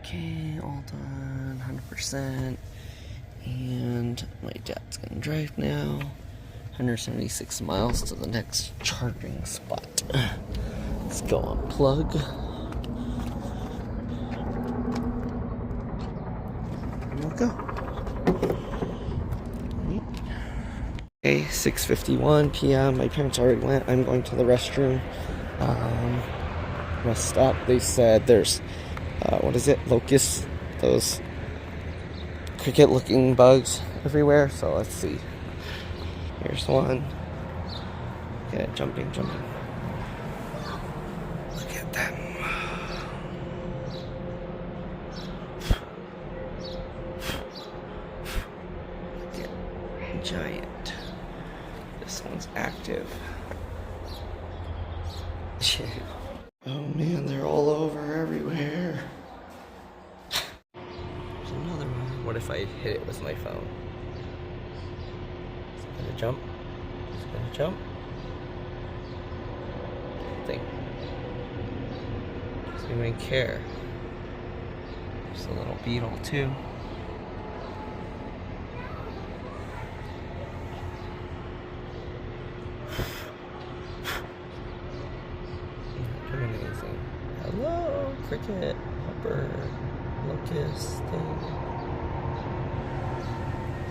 Okay, all done, 100%. And my dad's gonna drive now. 176 miles to the next charging spot. Let's go unplug. And we'll go. Okay, 6:51 p.m. My parents already went. I'm going to the restroom. Rest stop. They said there's, what is it? Locusts. Those cricket-looking bugs everywhere. So let's see. Here's one. Okay, jumping. Look at them. Giant. This one's active. Oh man, they're all over everywhere. There's another one. What if I hit it with my phone? Is it gonna jump? Is it gonna jump? Thing. Does anyone care? There's a little beetle too. Hello, cricket, hopper, locust thing.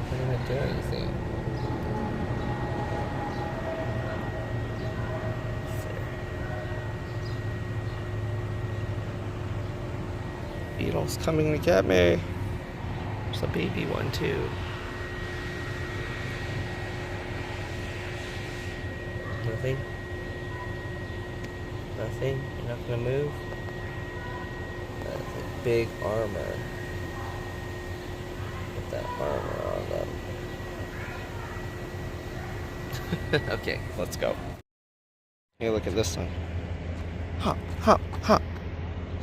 Not gonna do anything. Beetle's coming to get me. There's a baby one too. Nothing. Nothing? You're not gonna move? That's a big armor. Put that armor on them. Okay, let's go. Hey, look at this one. Hop, hop, hop.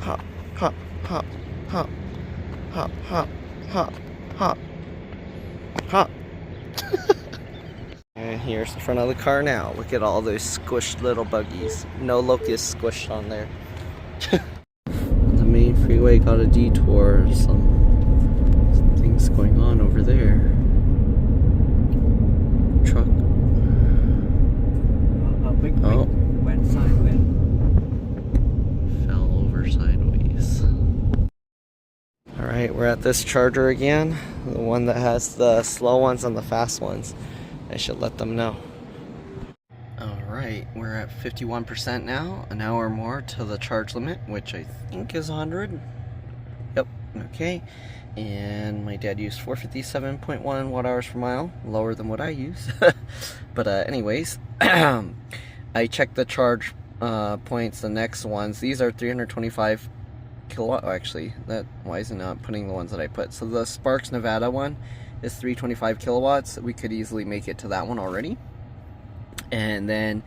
Hop, hop, hop, hop. Hop, hop, hop, hop. Hop. And here's the front of the car now. Look at all those squished little buggies. No locusts squished on there. The main freeway got a detour. Some things going on over there. Truck. Oh. Went sideways. Fell over sideways. Alright, we're at this charger again. The one that has the slow ones and the fast ones. I should let them know. Alright, we're at 51% now, an hour more to the charge limit, which I think is 100. Yep, okay. And my dad used 457.1 watt hours per mile, lower than what I use. But anyways, I checked the charge points, the next ones. These are 325 kilowatt. Oh, actually, why is it not putting the ones that I put? So the Sparks Nevada one is 325 kilowatts. We could easily make it to that one already. And then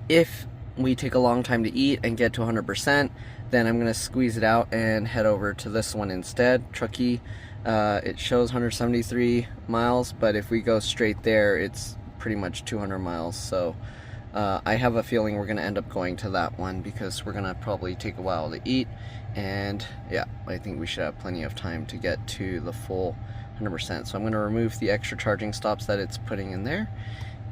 if we take a long time to eat and get to 100%, then I'm gonna squeeze it out and head over to this one instead. Truckee, it shows 173 miles, but if we go straight there, it's pretty much 200 miles. So I have a feeling we're gonna end up going to that one because we're gonna probably take a while to eat. And yeah, I think we should have plenty of time to get to the full 100%. So I'm going to remove the extra charging stops that it's putting in there.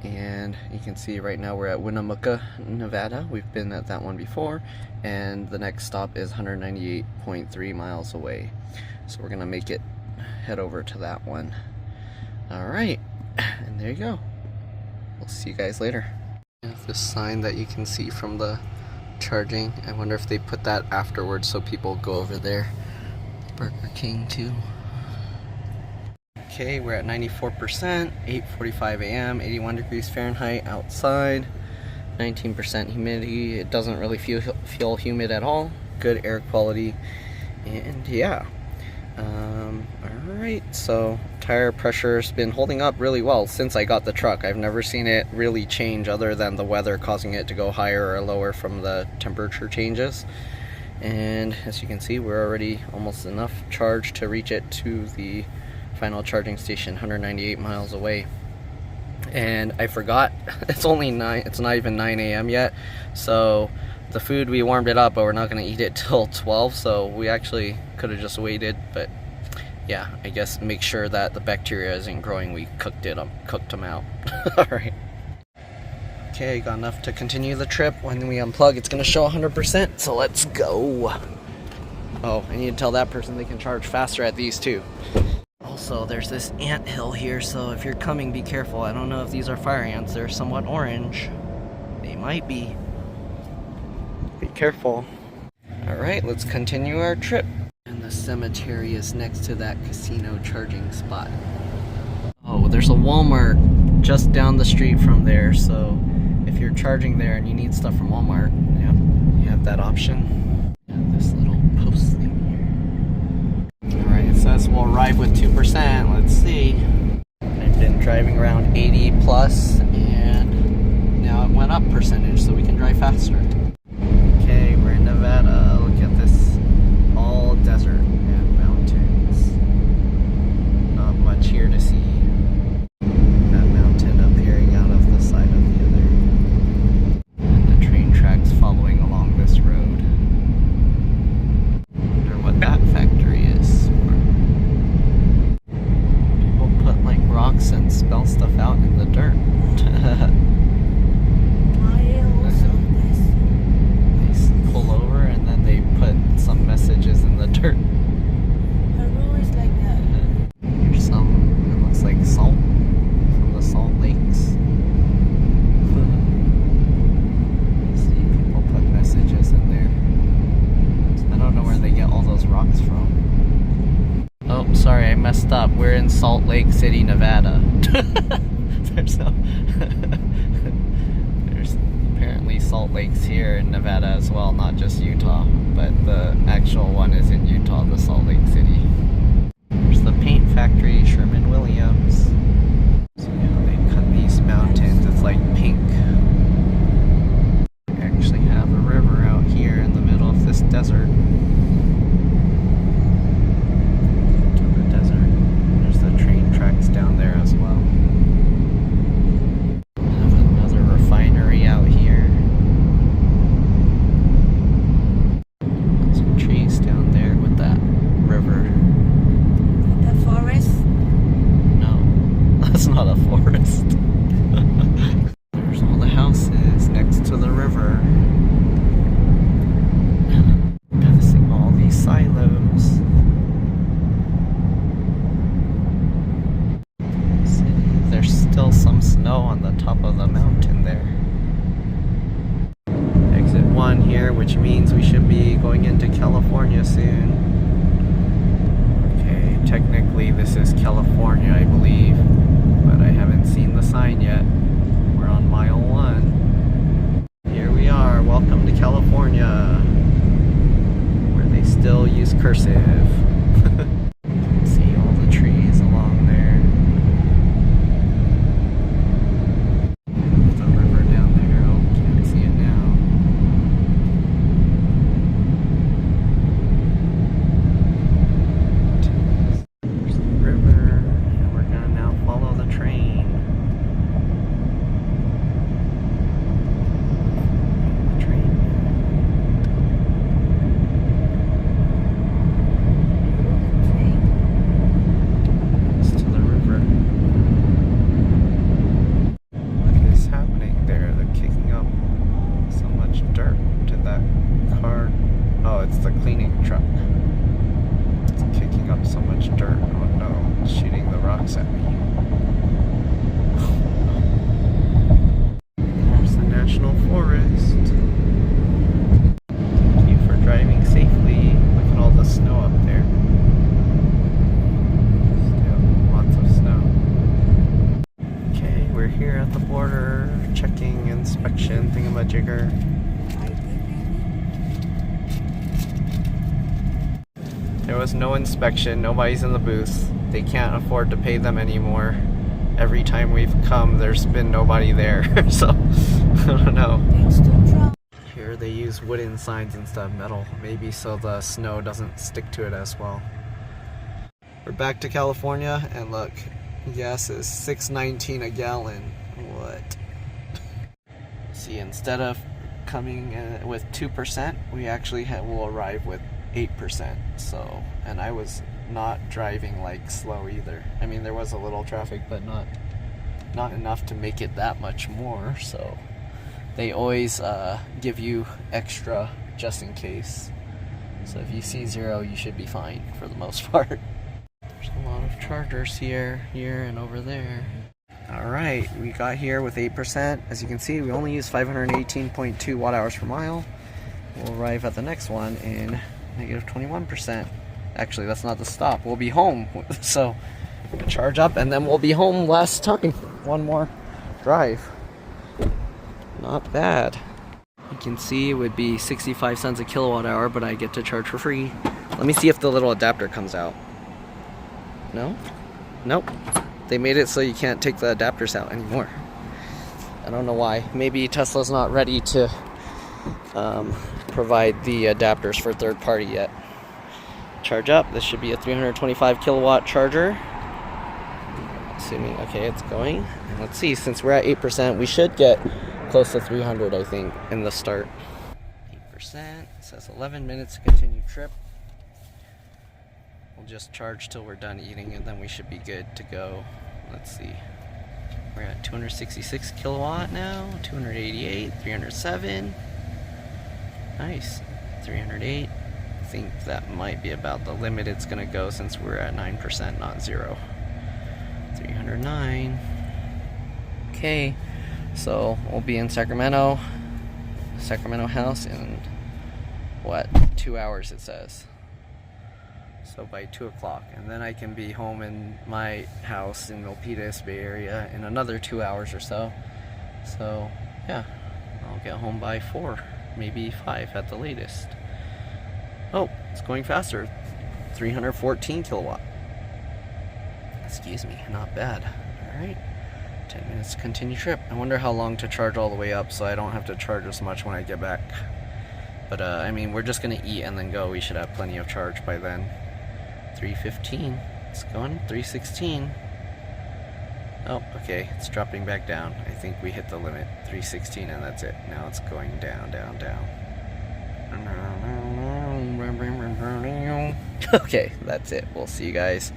And you can see right now we're at Winnemucca, Nevada. We've been at that one before. And the next stop is 198.3 miles away. So we're going to make it head over to that one. Alright, and there you go. We'll see you guys later. This sign that you can see from the charging, I wonder if they put that afterwards so people go over there. Burger King too. Okay, we're at 94%, 8:45 a.m., 81 degrees Fahrenheit outside, 19% humidity. It doesn't really feel humid at all. Good air quality, and yeah. Alright, so tire pressure's been holding up really well since I got the truck. I've never seen it really change other than the weather causing it to go higher or lower from the temperature changes. And as you can see, we're already almost enough charge to reach it to the final charging station, 198 miles away. And I forgot, it's only 9, it's not even 9 a.m. yet, so the food, we warmed it up, but we're not going to eat it till 12, so we actually could have just waited, but yeah, I guess make sure that the bacteria isn't growing. We cooked them out. Alright. Okay, got enough to continue the trip. When we unplug, it's going to show 100%, so let's go. Oh, I need to tell that person they can charge faster at these too. Also, there's this ant hill here, so if you're coming, be careful. I don't know if these are fire ants. They're somewhat orange. They might be. Be careful. Alright, let's continue our trip. And the cemetery is next to that casino charging spot. Oh, there's a Walmart just down the street from there, so if you're charging there and you need stuff from Walmart, yeah, you have that option. And this little post thing here. Alright, it says we'll arrive with 2%. Let's see. I've been driving around 80 plus, and now it went up percentage, so we can drive faster. Okay, we're in Nevada. Look at this. All desert and mountains. Not much here to see. That mountain appearing out of the side of the other. And the train tracks following along this road. Wonder what that factory is. People put like rocks and spell stuff out in the dirt. Pull over and then they put some messages in the dirt. Peru is like that. Here's some, it looks like salt from the Salt Lakes. See, people put messages in there. I don't know where they get all those rocks from. Oh, sorry, I messed up. We're in Salt Lake City, Nevada. There's apparently Salt Lakes here in Nevada as well, not just Utah, but the actual one is in Utah, the Salt Lake City. There's the paint factory, Sherman-Williams. So yeah, they cut these mountains, it's like pink. We actually have a river out here in the middle of this desert. To the desert. There's the train tracks down there as well. Refinery out here. Some trees down there with that river. The forest? No, that's not a forest. There's all the houses next to the river. Passing all these silos. There's still some snow on the top of the mountain there. Exit 1 here, which means we should be going into California soon. Okay, technically this is California, I believe, but I haven't seen the sign yet. We're on mile 1. Here we are, welcome to California, where they still use cursive. See all the trees along there. Thingamajigger. There was no inspection, nobody's in the booth. They can't afford to pay them anymore. Every time we've come, there's been nobody there, so I don't know. Here they use wooden signs instead of metal, maybe so the snow doesn't stick to it as well. We're back to California, and look, gas is $6.19 a gallon. What? See, instead of coming with 2%. We actually will arrive with 8%. So, and I was not driving like slow either. I mean, there was a little traffic, but not enough to make it that much more. So they always give you extra just in case. So if you see 0, you should be fine for the most part. There's a lot of chargers here, and over there. Alright, we got here with 8%. As you can see, we only use 518.2 watt hours per mile. We'll arrive at the next one in negative 21%. Actually, that's not the stop. We'll be home. So, charge up and then we'll be home less time. One more drive. Not bad. You can see it would be 65 cents a kilowatt hour, but I get to charge for free. Let me see if the little adapter comes out. No? Nope. They made it so you can't take the adapters out anymore. I don't know why. Maybe Tesla's not ready to provide the adapters for third party yet. Charge up. This should be a 325 kilowatt charger. Assuming, okay, it's going. And let's see, since we're at 8%, we should get close to 300, I think, in the start. 8%. It says 11 minutes to continue trip. We'll just charge till we're done eating and then we should be good to go. Let's see. We're at 266 kilowatt now, 288, 307. Nice. 308. I think that might be about the limit it's going to go since we're at 9%, not 0. 309. Okay. So we'll be in Sacramento house in what? 2 hours it says. So by 2 o'clock, and then I can be home in my house in Milpitas, Bay Area, in another 2 hours or so. So yeah, I'll get home by 4, maybe 5 at the latest. Oh, it's going faster. 314 kilowatt. Excuse me, not bad. All right, 10 minutes to continue trip. I wonder how long to charge all the way up, so I don't have to charge as much when I get back. But I mean, we're just gonna eat and then go. We should have plenty of charge by then. 315. It's going. 316. Oh, okay. It's dropping back down. I think we hit the limit. 316, and that's it. Now it's going down, down, down. Okay, that's it. We'll see you guys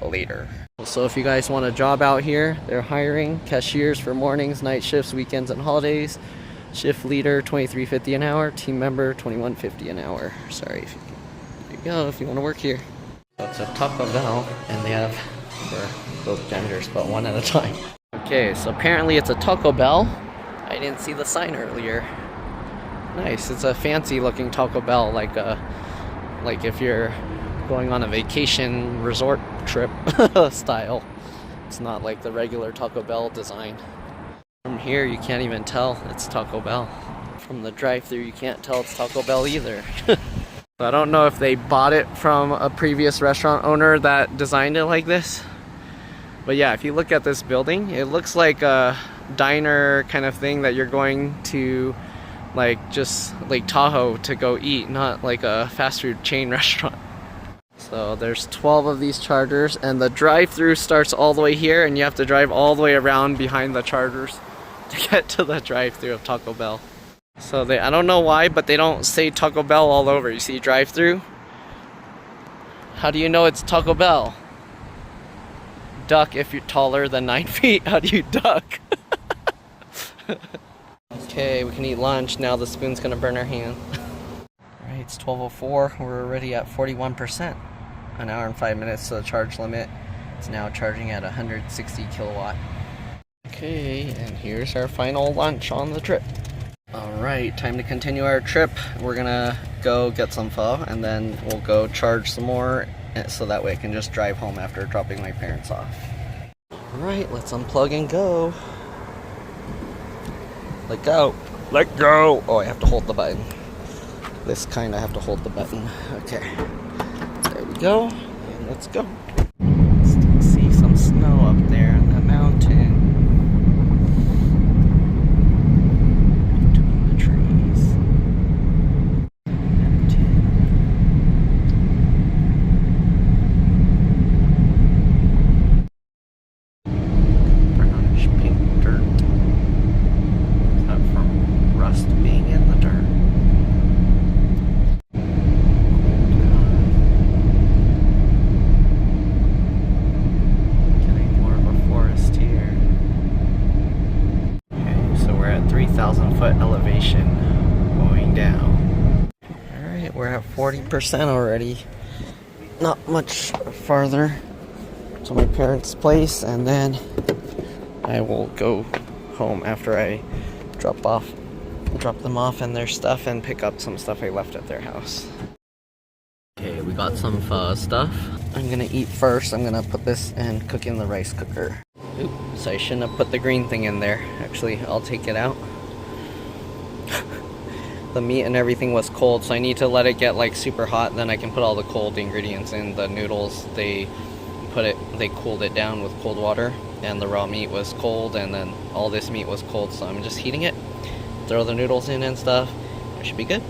later. So if you guys want a job out here, they're hiring cashiers for mornings, night shifts, weekends, and holidays. Shift leader, $23.50 an hour. Team member, $21.50 an hour. Sorry. There you go, if you want to work here. So it's a Taco Bell, and they have for both genders, but one at a time. Okay, so apparently it's a Taco Bell. I didn't see the sign earlier. Nice. It's a fancy looking Taco Bell, like if you're going on a vacation resort trip style. It's not like the regular Taco Bell design. From here, you can't even tell it's Taco Bell. From the drive-thru, you can't tell it's Taco Bell either. I don't know if they bought it from a previous restaurant owner that designed it like this. But yeah, if you look at this building, it looks like a diner kind of thing that you're going to, like, just Lake Tahoe to go eat, not like a fast food chain restaurant. So there's 12 of these chargers, and the drive-thru starts all the way here, and you have to drive all the way around behind the chargers to get to the drive-thru of Taco Bell. So I don't know why, but they don't say Taco Bell all over. You see drive-thru? How do you know it's Taco Bell? Duck if you're taller than 9 feet. How do you duck? Okay, we can eat lunch. Now the spoon's gonna burn our hand. Alright, it's 12:04. We're already at 41%. An hour and 5 minutes to the charge limit. It's now charging at 160 kilowatt. Okay, and here's our final lunch on the trip. Alright, time to continue our trip. We're gonna go get some pho, and then we'll go charge some more, so that way I can just drive home after dropping my parents off. Alright, let's unplug and go. Let go. Let go! Oh, I have to hold the button. This kind I have to hold the button. Okay. There we go. And let's go. Still see some snow up there on that mountain. Between the trees. Brownish pink dirt. Is that from rust being in the dirt? 40% already. Not much farther to my parents' place, and then I will go home after I drop them off and their stuff, and pick up some stuff I left at their house. Okay, we got some pho stuff. I'm gonna eat first. I'm gonna put this and cook in the rice cooker. Oops, so I shouldn't have put the green thing in there. Actually, I'll take it out. The meat and everything was cold, so I need to let it get like super hot, then I can put all the cold ingredients in. The noodles, they cooled it down with cold water, and the raw meat was cold, and then all this meat was cold, so I'm just heating it. Throw the noodles in and stuff. It should be good.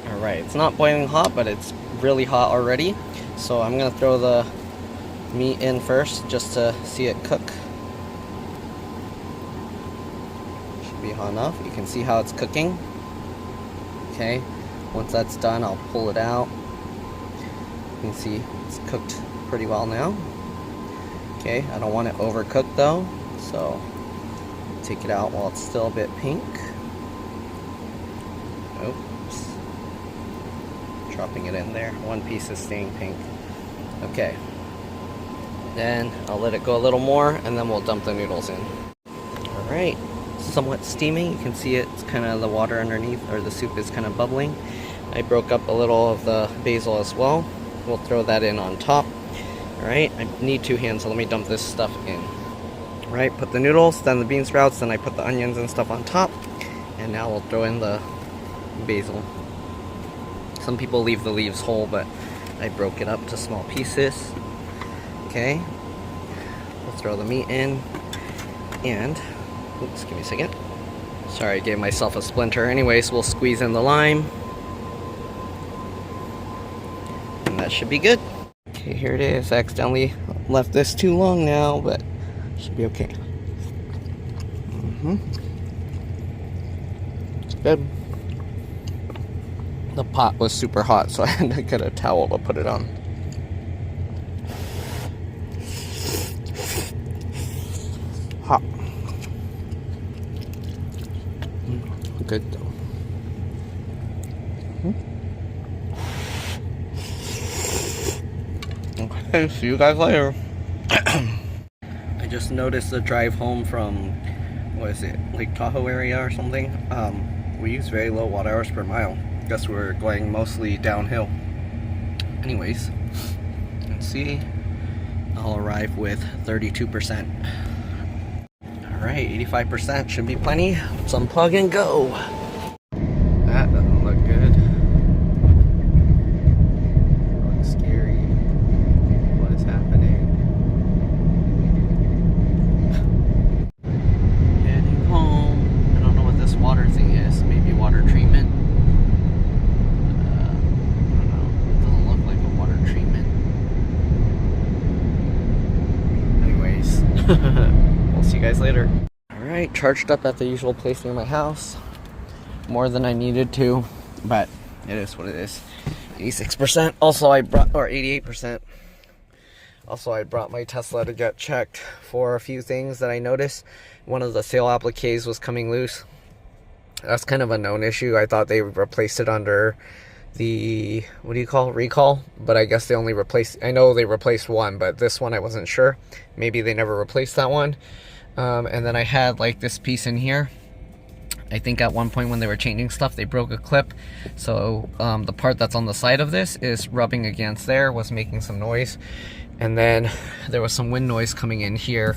Alright, it's not boiling hot, but it's really hot already. So I'm gonna throw the meat in first just to see it cook. Should be hot enough. You can see how it's cooking. Okay, once that's done, I'll pull it out. You can see it's cooked pretty well now. Okay, I don't want it overcooked though, so take it out while it's still a bit pink. Oops. Dropping it in there. One piece is staying pink. Okay. Then I'll let it go a little more, and then we'll dump the noodles in. Alright. Somewhat steaming. You can see it's kind of the water underneath, or the soup is kind of bubbling. I broke up a little of the basil as well. We'll throw that in on top. Alright, I need 2 hands, so let me dump this stuff in. Alright, put the noodles, then the bean sprouts, then I put the onions and stuff on top. And now we'll throw in the basil. Some people leave the leaves whole, but I broke it up to small pieces. Okay, we'll throw the meat in, and oops, give me a second. Sorry, I gave myself a splinter. Anyways, we'll squeeze in the lime. And that should be good. Okay, here it is. I accidentally left this too long now, but should be okay. It's good. The pot was super hot, so I had to get a towel to put it on. Hot. Good though. Okay, see you guys later. I just noticed the drive home from, what is it, Lake Tahoe area or something. We use very low watt hours per mile. Guess we're going mostly downhill. Anyways, let's see. I'll arrive with 32%. Alright, 85% should be plenty. Let's unplug and go. That doesn't look good. Looks scary. What is happening? Heading home. I don't know what this water thing is. Maybe water treatment. I don't know. It doesn't look like a water treatment. Anyways. We'll see you guys later. Alright, charged up at the usual place near my house. More than I needed to, but it is what it is. 86%. Also, I brought, or 88%. Also, I brought my Tesla to get checked for a few things that I noticed. One of the sail appliques was coming loose. That's kind of a known issue. I thought they replaced it under the, what do you call it? Recall, but I guess they only replaced, I know they replaced one, but this one I wasn't sure. Maybe they never replaced that one. And then I had like this piece in here. I think at one point when they were changing stuff, they broke a clip. So the part that's on the side of this is rubbing against there, was making some noise. And then there was some wind noise coming in here.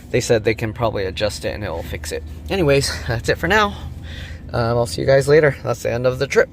They said they can probably adjust it and it will fix it. Anyways, that's it for now. I'll see you guys later. That's the end of the trip.